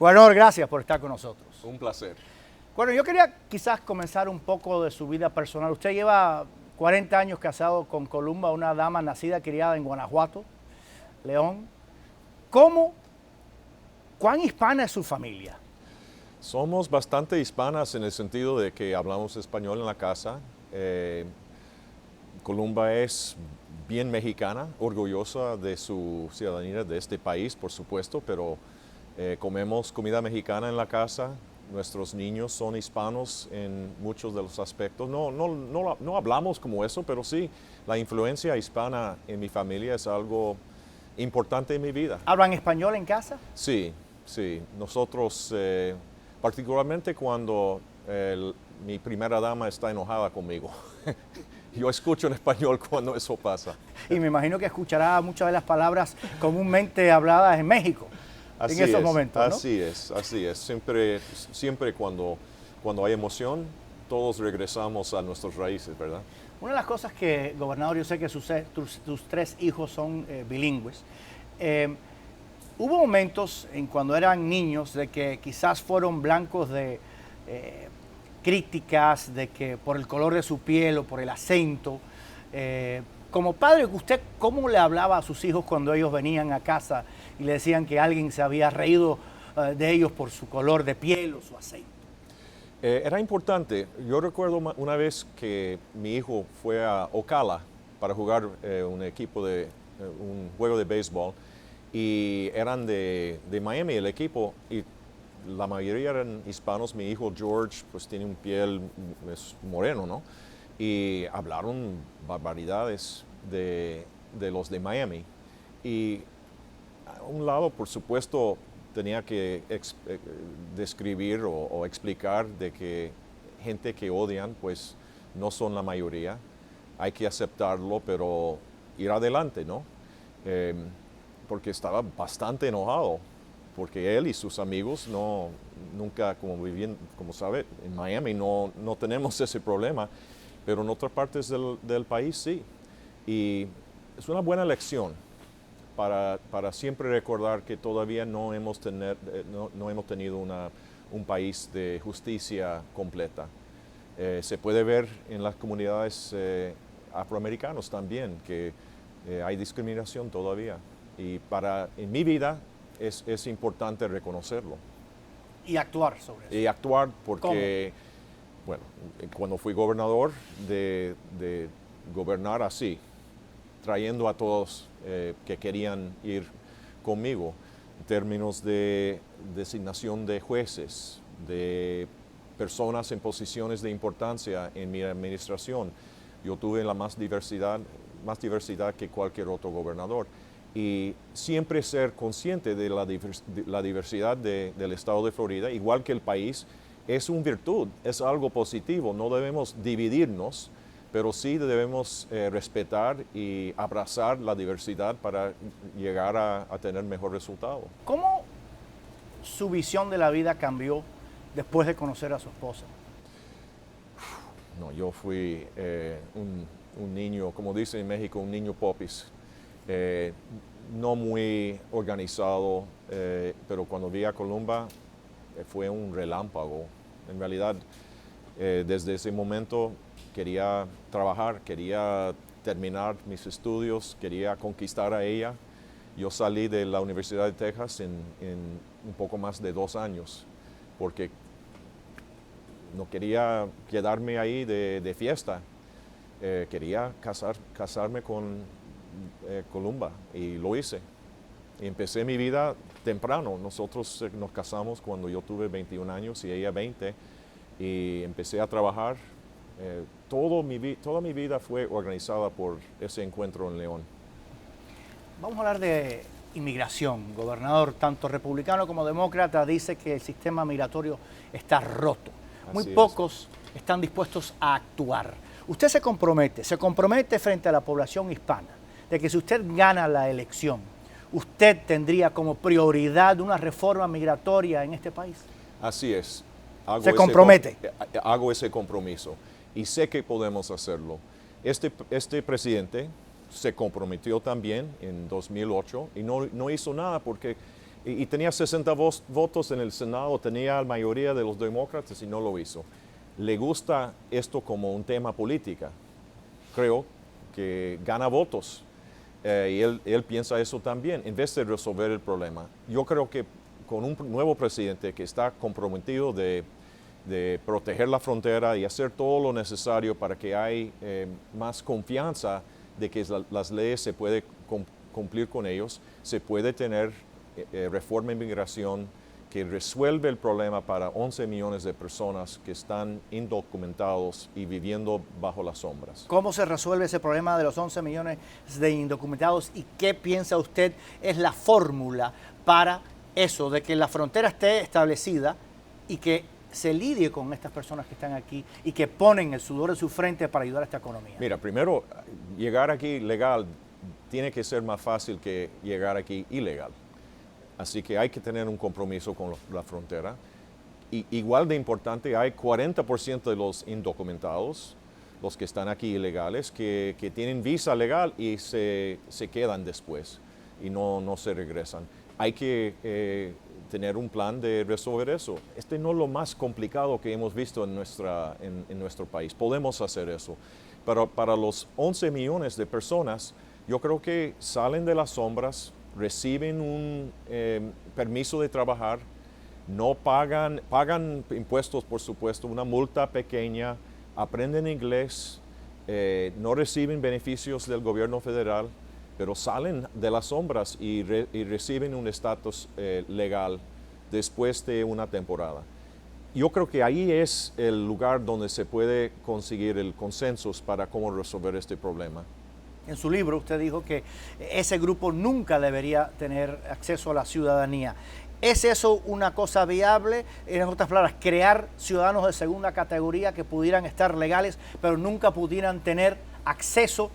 Gobernador, gracias por estar con nosotros. Un placer. Bueno, yo quería quizás comenzar un poco de su vida personal. Usted lleva 40 años casado con Columba, una dama nacida y criada en Guanajuato, León. ¿Cuán hispana es su familia? Somos bastante hispanas en el sentido de que hablamos español en la casa. Columba es bien mexicana, orgullosa de su ciudadanía de este país, por supuesto, pero comemos comida mexicana en la casa. Nuestros niños son hispanos en muchos de los aspectos. No hablamos como eso, pero sí, la influencia hispana en mi familia es algo importante en mi vida. ¿Hablan español en casa? Sí. Nosotros, particularmente cuando mi primera dama está enojada conmigo. Yo escucho en español cuando eso pasa. Y me imagino que escuchará muchas de las palabras comúnmente habladas en México en esos momentos, ¿no? Así es. Siempre cuando hay emoción, todos regresamos a nuestras raíces, ¿verdad? Una de las cosas que, gobernador, yo sé que tus 3 hijos son bilingües. Hubo momentos en cuando eran niños de que quizás fueron blancos de críticas, de que por el color de su piel o por el acento. Como padre, ¿usted cómo le hablaba a sus hijos cuando ellos venían a casa y le decían que alguien se había reído de ellos por su color de piel o su acento? Era importante. Yo recuerdo una vez que mi hijo fue a Ocala para jugar un juego de béisbol y eran de Miami el equipo y la mayoría eran hispanos. Mi hijo George pues tiene un piel moreno, ¿no? Y hablaron barbaridades de los de Miami. Y a un lado, por supuesto, tenía que describir o explicar de que gente que odian, pues no son la mayoría. Hay que aceptarlo, pero ir adelante, ¿no? Porque estaba bastante enojado, porque él y sus amigos nunca, como sabe, en Miami no tenemos ese problema, pero en otras partes del país sí. Y es una buena lección para siempre recordar que todavía no hemos tenido un país de justicia completa. Se puede ver en las comunidades afroamericanas también que hay discriminación todavía. Y en mi vida es importante reconocerlo. Y actuar sobre eso. Y actuar porque, bueno, cuando fui gobernador, de gobernar así, trayendo a todos que querían ir conmigo, en términos de designación de jueces, de personas en posiciones de importancia en mi administración. Yo tuve más diversidad que cualquier otro gobernador. Y siempre ser consciente de la diversidad del estado de Florida, igual que el país, es una virtud, es algo positivo. No debemos dividirnos, pero sí debemos respetar y abrazar la diversidad para llegar a tener mejor resultado. ¿Cómo su visión de la vida cambió después de conocer a su esposa? No, yo fui un niño, como dicen en México, un niño popis. No muy organizado, pero cuando vi a Columba fue un relámpago. En realidad, desde ese momento quería trabajar, quería terminar mis estudios, quería conquistar a ella. Yo salí de la Universidad de Texas en un poco más de 2 años, porque no quería quedarme ahí de fiesta. Quería casarme con Columba y lo hice. Y empecé mi vida temprano. Nosotros nos casamos cuando yo tuve 21 años y ella 20 y empecé a trabajar. Toda mi vida fue organizada por ese encuentro en León. Vamos a hablar de inmigración, gobernador. Tanto republicano como demócrata dice que el sistema migratorio está roto. Muy pocos están dispuestos a actuar. Usted se compromete frente a la población hispana de que si usted gana la elección, usted tendría como prioridad una reforma migratoria en este país. Así es. ¿Se compromete? Hago ese compromiso y sé que podemos hacerlo. Este presidente se comprometió también en 2008 y no hizo nada porque y tenía 60 votos en el Senado, tenía la mayoría de los demócratas y no lo hizo. Le gusta esto como un tema política. Creo que gana votos y él piensa eso también, en vez de resolver el problema. Yo creo que con un nuevo presidente que está comprometido de proteger la frontera y hacer todo lo necesario para que haya más confianza de que las leyes se puede cumplir con ellos, se puede tener reforma de inmigración que resuelve el problema para 11 millones de personas que están indocumentados y viviendo bajo las sombras. ¿Cómo se resuelve ese problema de los 11 millones de indocumentados y qué piensa usted es la fórmula para eso, de que la frontera esté establecida y que se lidie con estas personas que están aquí y que ponen el sudor en su frente para ayudar a esta economía? Mira, primero, llegar aquí legal tiene que ser más fácil que llegar aquí ilegal. Así que hay que tener un compromiso con la frontera. Y igual de importante, hay 40% de los indocumentados, los que están aquí ilegales, que tienen visa legal y se quedan después y no se regresan. Hay que tener un plan de resolver eso. Este no es lo más complicado que hemos visto en nuestro país. Podemos hacer eso. Pero para los 11 millones de personas, yo creo que salen de las sombras, reciben un permiso de trabajar, no pagan impuestos, por supuesto, una multa pequeña, aprenden inglés, no reciben beneficios del gobierno federal, pero salen de las sombras y reciben un estatus legal después de una temporada. Yo creo que ahí es el lugar donde se puede conseguir el consenso para cómo resolver este problema. En su libro usted dijo que ese grupo nunca debería tener acceso a la ciudadanía. ¿Es eso una cosa viable? En otras palabras, crear ciudadanos de segunda categoría que pudieran estar legales, pero nunca pudieran tener acceso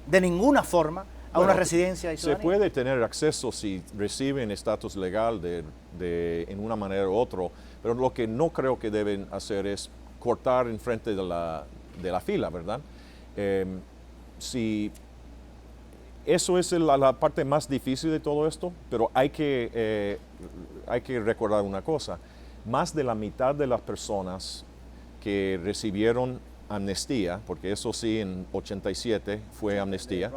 de ninguna forma a una residencia y ciudadanía. Se puede tener acceso si reciben estatus legal en una manera u otra, pero lo que no creo que deben hacer es cortar en frente de la fila, ¿verdad? Si eso es la parte más difícil de todo esto, pero hay que recordar una cosa. Más de la mitad de las personas que recibieron amnistía, porque eso sí en 87 fue amnistía,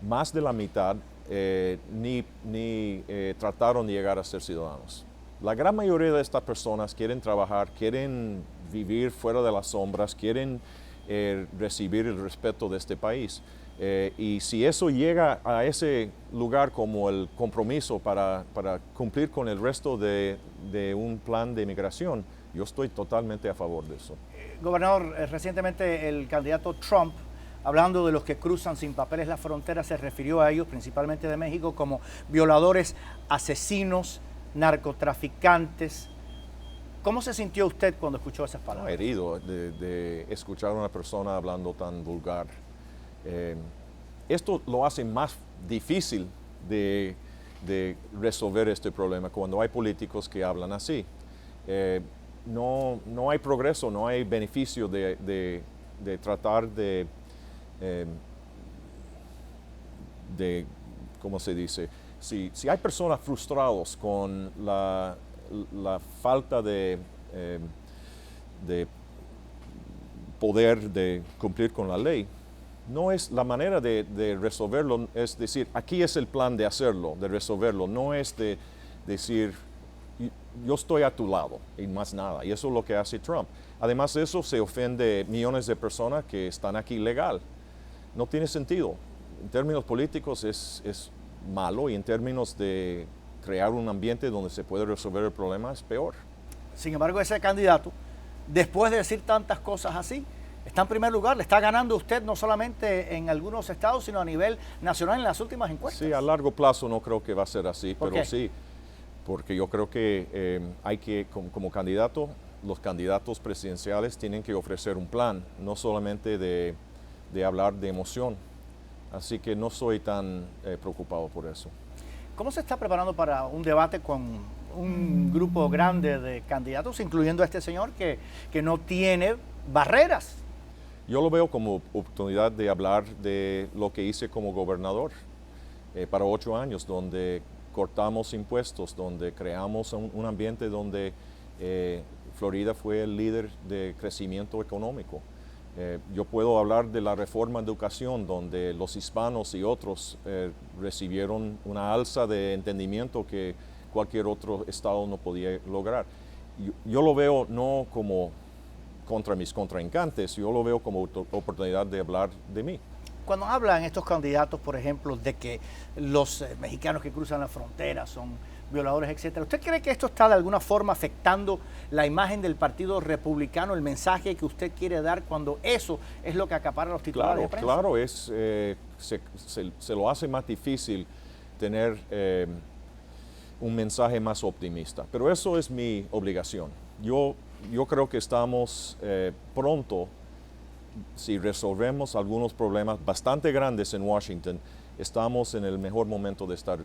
más de la mitad ni trataron de llegar a ser ciudadanos. La gran mayoría de estas personas quieren trabajar, quieren vivir fuera de las sombras, quieren recibir el respeto de este país. Y si eso llega a ese lugar como el compromiso para cumplir con el resto de un plan de inmigración, yo estoy totalmente a favor de eso. Gobernador, recientemente el candidato Trump, hablando de los que cruzan sin papeles la frontera, se refirió a ellos, principalmente de México, como violadores, asesinos, narcotraficantes. ¿Cómo se sintió usted cuando escuchó esas palabras? Herido de escuchar a una persona hablando tan vulgar. Esto lo hace más difícil de resolver este problema cuando hay políticos que hablan así. No hay progreso, no hay beneficio de tratar de ¿cómo se dice? Si hay personas frustradas con la falta de poder de cumplir con la ley, no es la manera de resolverlo, es decir, aquí es el plan de hacerlo, de resolverlo, no es de decir, yo estoy a tu lado y más nada, y eso es lo que hace Trump. Además de eso, se ofende millones de personas que están aquí legal. No tiene sentido. En términos políticos es malo y en términos de crear un ambiente donde se puede resolver el problema es peor. Sin embargo, ese candidato, después de decir tantas cosas así, está en primer lugar, le está ganando usted no solamente en algunos estados, sino a nivel nacional en las últimas encuestas. Sí, a largo plazo no creo que va a ser así, ¿Por pero qué? sí, porque yo creo que hay que, como candidato, los candidatos presidenciales tienen que ofrecer un plan, no solamente de hablar de emoción. Así que no soy tan preocupado por eso. ¿Cómo se está preparando para un debate con un grupo grande de candidatos, incluyendo a este señor que no tiene barreras? Yo lo veo como oportunidad de hablar de lo que hice como gobernador para 8 años, donde cortamos impuestos, donde creamos un ambiente donde Florida fue el líder de crecimiento económico. Yo puedo hablar de la reforma de educación, donde los hispanos y otros recibieron una alza de entendimiento que cualquier otro estado no podía lograr. Yo lo veo no como contra mis contrincantes, yo lo veo como oportunidad de hablar de mí. Cuando hablan estos candidatos, por ejemplo, de que los mexicanos que cruzan la frontera son violadores, etcétera, ¿usted cree que esto está de alguna forma afectando la imagen del Partido Republicano, el mensaje que usted quiere dar cuando eso es lo que acapara los titulares de prensa? Claro, se lo hace más difícil tener un mensaje más optimista, pero eso es mi obligación. Yo creo que estamos pronto, si resolvemos algunos problemas bastante grandes en Washington, estamos en el mejor momento de estar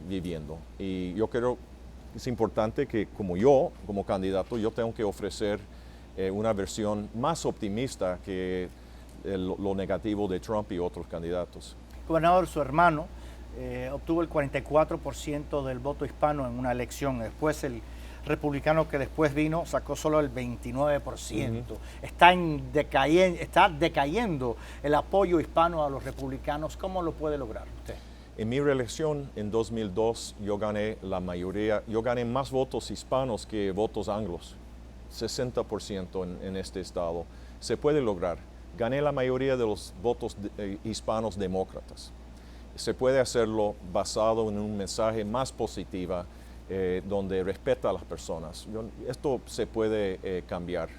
viviendo. Y yo creo que es importante que como candidato, yo tengo que ofrecer una versión más optimista que lo negativo de Trump y otros candidatos. Gobernador, su hermano obtuvo el 44% del voto hispano en una elección. Después el republicano que después vino sacó solo el 29%. Está decayendo el apoyo hispano a los republicanos. ¿Cómo lo puede lograr usted? En mi reelección en 2002 yo gané más votos hispanos que votos anglos, 60% en este estado. Se puede lograr. Gané la mayoría de los votos hispanos demócratas. Se puede hacerlo basado en un mensaje más positivo, donde respeta a las personas. Esto se puede cambiar.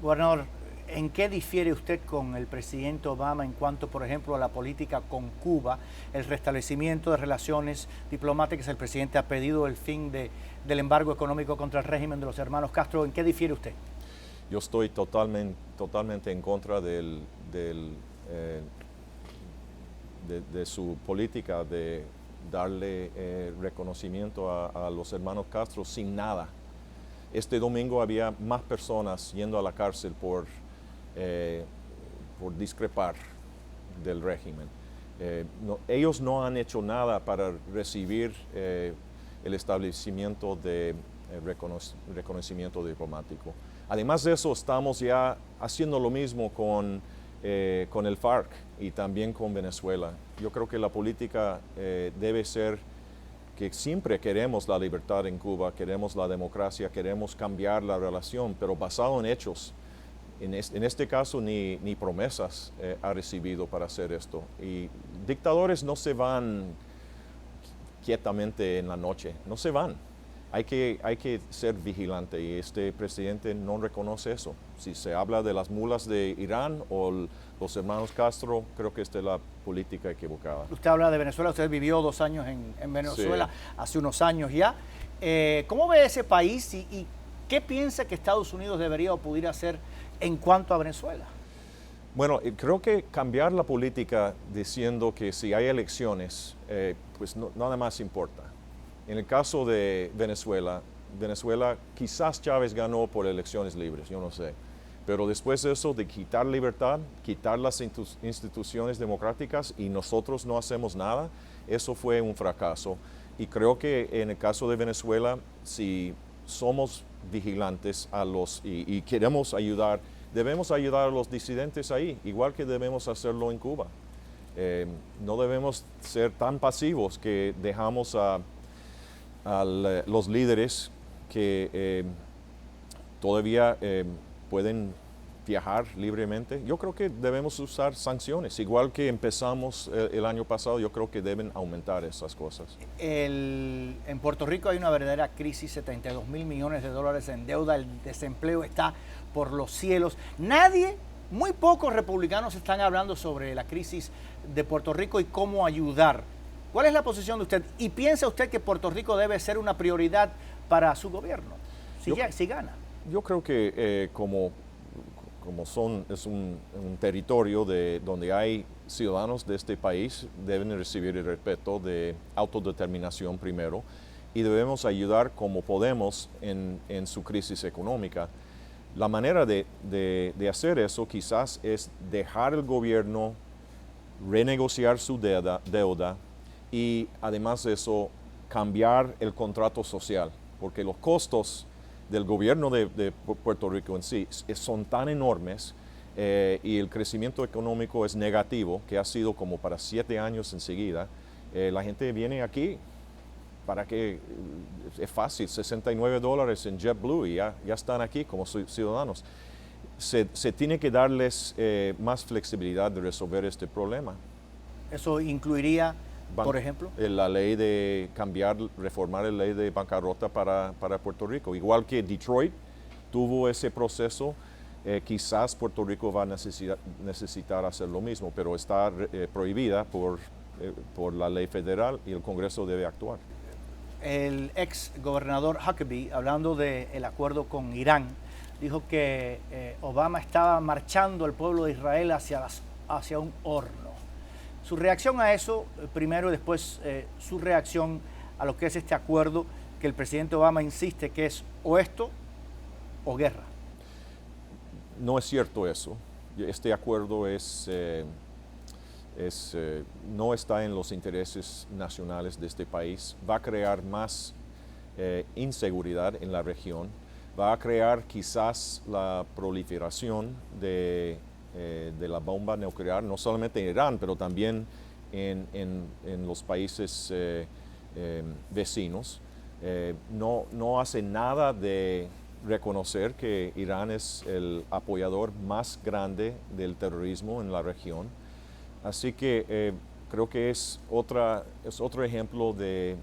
Gobernador, ¿en qué difiere usted con el presidente Obama en cuanto, por ejemplo, a la política con Cuba, el restablecimiento de relaciones diplomáticas? El presidente ha pedido el fin del embargo económico contra el régimen de los hermanos Castro. ¿En qué difiere usted? Yo estoy totalmente en contra de su política de darle reconocimiento a los hermanos Castro sin nada. Este domingo había más personas yendo a la cárcel por discrepar del régimen. Ellos no han hecho nada para recibir el establecimiento de reconocimiento diplomático. Además de eso, estamos ya haciendo lo mismo con el FARC y también con Venezuela. Yo creo que la política debe ser que siempre queremos la libertad en Cuba, queremos la democracia, queremos cambiar la relación, pero basado en hechos. En este caso ni promesas ha recibido para hacer esto. Y dictadores no se van quietamente en la noche, no se van. Hay que ser vigilante y este presidente no reconoce eso. Si se habla de las mulas de Irán o los hermanos Castro, creo que esta es la política equivocada. Usted habla de Venezuela, usted vivió 2 años en Venezuela, sí, hace unos años ya. ¿Cómo ve ese país y qué piensa que Estados Unidos debería o pudiera hacer en cuanto a Venezuela? Bueno, creo que cambiar la política diciendo que si hay elecciones, pues nada más importa. En el caso de Venezuela, quizás Chávez ganó por elecciones libres, yo no sé. Pero después de eso, de quitar libertad, quitar las instituciones democráticas y nosotros no hacemos nada, eso fue un fracaso. Y creo que en el caso de Venezuela, si somos vigilantes y queremos ayudar, debemos ayudar a los disidentes ahí, igual que debemos hacerlo en Cuba. No debemos ser tan pasivos que dejamos a los líderes que todavía pueden viajar libremente. Yo creo que debemos usar sanciones, igual que empezamos el año pasado, yo creo que deben aumentar esas cosas. En Puerto Rico hay una verdadera crisis, 72 mil millones de dólares en deuda, el desempleo está por los cielos. Muy pocos republicanos están hablando sobre la crisis de Puerto Rico y cómo ayudar. ¿Cuál es la posición de usted? ¿Y piensa usted que Puerto Rico debe ser una prioridad para su gobierno, si gana? Yo creo que es un territorio donde hay ciudadanos de este país, deben recibir el respeto de autodeterminación primero y debemos ayudar como podemos en su crisis económica. La manera de hacer eso quizás es dejar el gobierno renegociar su deuda y además de eso cambiar el contrato social, porque los costos del gobierno de Puerto Rico en sí son tan enormes y el crecimiento económico es negativo, que ha sido como para 7 años enseguida. La gente viene aquí para que es fácil, $69 en JetBlue y ya están aquí como ciudadanos. Se tiene que darles más flexibilidad de resolver este problema. ¿Eso incluiría, por ejemplo? La ley de reformar la ley de bancarrota para Puerto Rico. Igual que Detroit tuvo ese proceso, quizás Puerto Rico va a necesitar hacer lo mismo, pero está prohibida por la ley federal y el Congreso debe actuar. El ex gobernador Huckabee, hablando del acuerdo con Irán, dijo que Obama estaba marchando al pueblo de Israel hacia un horno. Su reacción a eso, primero, y después su reacción a lo que es este acuerdo que el presidente Obama insiste que es o esto o guerra. No es cierto eso. Este acuerdo no está en los intereses nacionales de este país. Va a crear más inseguridad en la región. Va a crear quizás la proliferación de la bomba nuclear, no solamente en Irán, pero también en los países vecinos. No hace nada de reconocer que Irán es el apoyador más grande del terrorismo en la región. Así que creo que es otro ejemplo de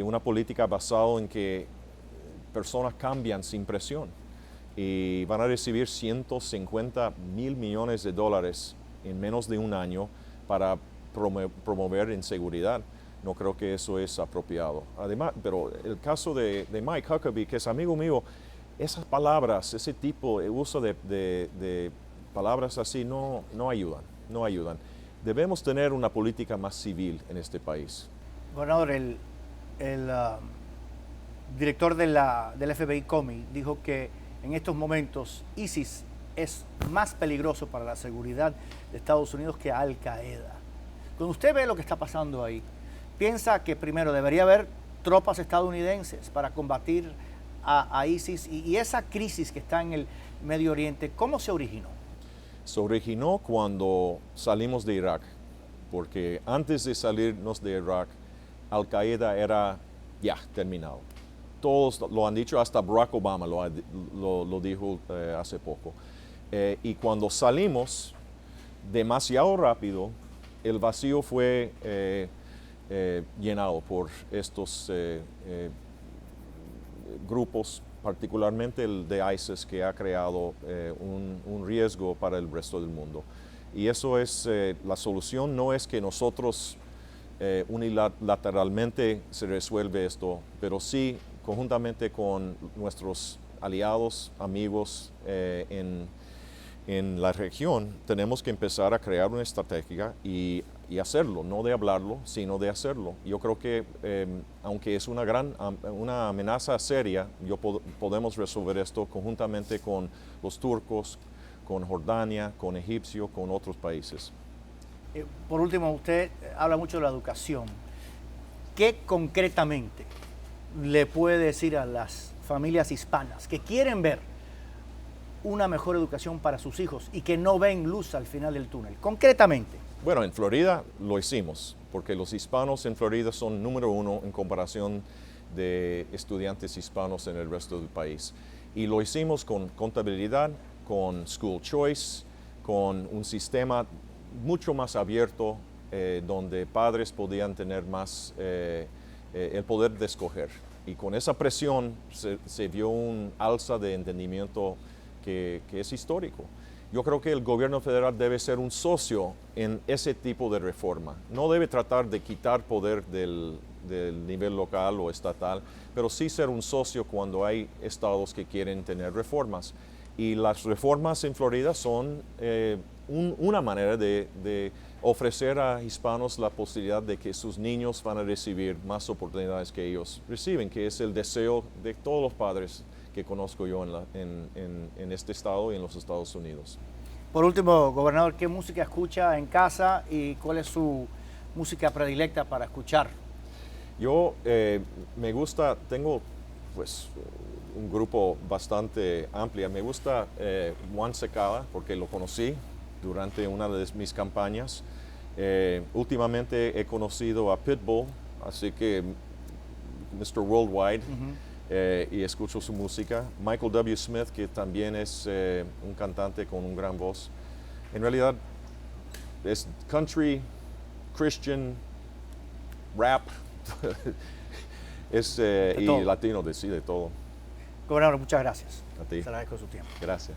una política basada en que personas cambian sin presión y van a recibir $150 mil millones en menos de un año para promover inseguridad. No creo que eso es apropiado. Además, pero el caso de Mike Huckabee, que es amigo mío, esas palabras, ese tipo de uso de palabras así no ayudan. Debemos tener una política más civil en este país. Gobernador, el director del FBI, Comey, dijo que en estos momentos ISIS es más peligroso para la seguridad de Estados Unidos que Al Qaeda. Cuando usted ve lo que está pasando ahí, ¿piensa que primero debería haber tropas estadounidenses para combatir a ISIS y esa crisis que está en el Medio Oriente, cómo se originó? Se originó cuando salimos de Irak, porque antes de salirnos de Irak, Al Qaeda era ya terminado. Todos lo han dicho, hasta Barack Obama lo dijo hace poco. Y cuando salimos demasiado rápido, el vacío fue llenado por estos grupos, particularmente el de ISIS, que ha creado un riesgo para el resto del mundo. Y eso es, la solución no es que nosotros unilateralmente se resuelve esto, pero sí conjuntamente con nuestros aliados, amigos en la región, tenemos que empezar a crear una estrategia y hacerlo, no de hablarlo, sino de hacerlo. Yo creo que aunque es una amenaza seria, podemos resolver esto conjuntamente con los turcos, con Jordania, con Egipcio, con otros países. Por último, usted habla mucho de la educación. ¿Qué concretamente le puede decir a las familias hispanas que quieren ver una mejor educación para sus hijos y que no ven luz al final del túnel? Concretamente. Bueno, en Florida lo hicimos, porque los hispanos en Florida son número 1 en comparación de estudiantes hispanos en el resto del país. Y lo hicimos con contabilidad, con school choice, con un sistema mucho más abierto, donde padres podían tener más el poder de escoger. Y con esa presión se vio un alza de entendimiento que es histórico. Yo creo que el gobierno federal debe ser un socio en ese tipo de reforma. No debe tratar de quitar poder del nivel local o estatal, pero sí ser un socio cuando hay estados que quieren tener reformas. Y las reformas en Florida son una manera de ofrecer a hispanos la posibilidad de que sus niños van a recibir más oportunidades que ellos reciben, que es el deseo de todos los padres que conozco yo en este estado y en los Estados Unidos. Por último, gobernador, ¿qué música escucha en casa y cuál es su música predilecta para escuchar? Yo me gusta, tengo pues un grupo bastante amplio. Me gusta Juan Secada porque lo conocí durante una de mis campañas. Últimamente he conocido a Pitbull, así que Mr. Worldwide, y escucho su música. Michael W. Smith, que también es un cantante con una gran voz. En realidad es country, Christian, rap, y todo. latino, de todo. Gobernador, muchas gracias. A ti. Se agradezco su tiempo. Gracias.